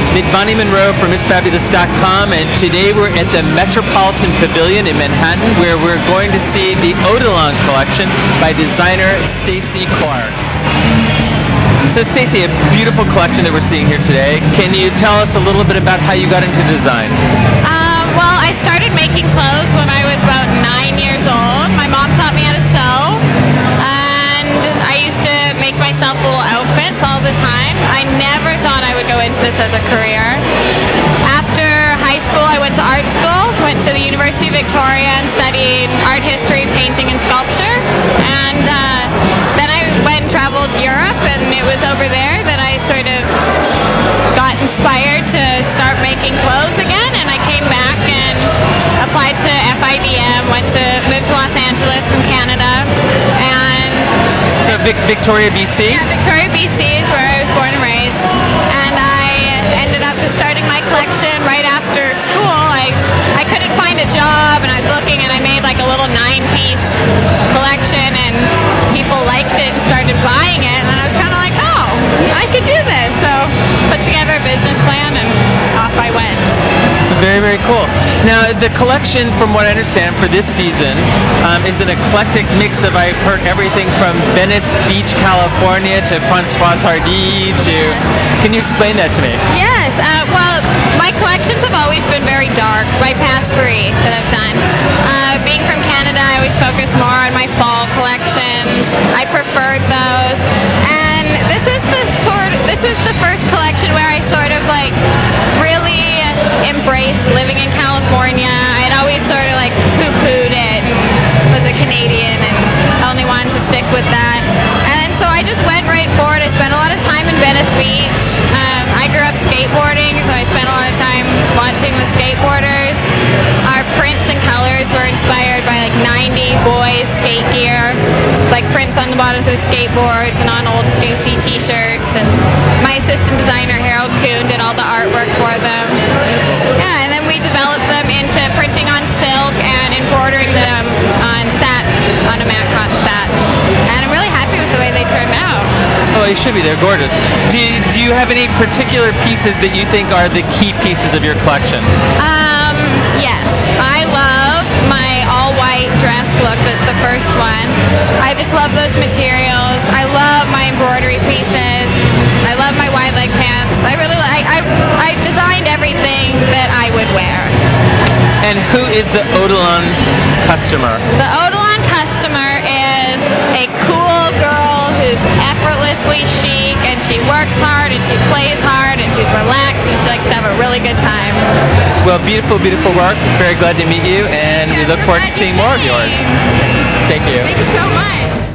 Meet Bonnie Monroe from MissFabulous.com, and today we're at the Metropolitan Pavilion in Manhattan, where we're going to see the ODILON collection by designer Stacey Clark. So Stacey, a beautiful collection that we're seeing here today. Can you tell us a little bit about how you got into design? Well, I started making clothes when I was about 9 years old. My mom taught me how to sew, and I used to make myself little outfits all the time. I never thought I would go into this as a career. After high school, I went to art school, went to the University of Victoria and studied art history, painting, and sculpture. And then I went and traveled Europe, and it was over there that I sort of got inspired to start making clothes again, and I came back and applied to FIDM, moved to Los Angeles from Canada, and So Victoria, BC? yeah, Victoria, BC is where I was born and raised, and I ended up just starting my collection right after school. I couldn't find a job, and I was looking, and I made like a little 9-piece collection, and people liked it and started buying it, and I was kind of like, oh, I could do this. So put together a business plan, and off I went. Very, very cool. Now, the collection, from what I understand, for this season is an eclectic mix of, I've heard everything from Venice Beach, California to Françoise Hardy to... Can you explain that to me? Yes, well, my collections have always been very dark, my past 3 that I've done. Being from Canada, I always focused more on my fall collections. I preferred those. And this was the first collection where I sort of like really embraced living in California. I'd always sort of like poo-pooed it and was a Canadian and only wanted to stick with that. And so I just went right for it. I spent a lot of time in Venice Beach. I grew up skateboarding, so I spent a lot of time watching the skateboarders. Our prints and colors were inspired by like 90s boys skate gear, like prints on the bottoms of skateboards and on old Stacey t-shirts. And my assistant designer Harold Kuhn did all the artwork for them. Yeah, and then we developed them into printing on silk and embroidering them on satin, on a matte cotton satin. And I'm really happy with the way they turned out. Oh, they should be. They're gorgeous. Do you have any particular pieces that you think are the key pieces of your collection? Yes. I love my all-white dress look. That's the first one. I just love those materials. I love my embroidery pieces. I love my wide leg pants. I designed everything that I would wear. And who is the ODILON customer? The ODILON customer is a cool girl who's effortlessly chic, and she works hard, and she plays hard, and she's relaxed, and she likes to have a really good time. Well, beautiful, beautiful work. Very glad to meet you, and we look forward to seeing more of yours. Thank you. Thank you so much.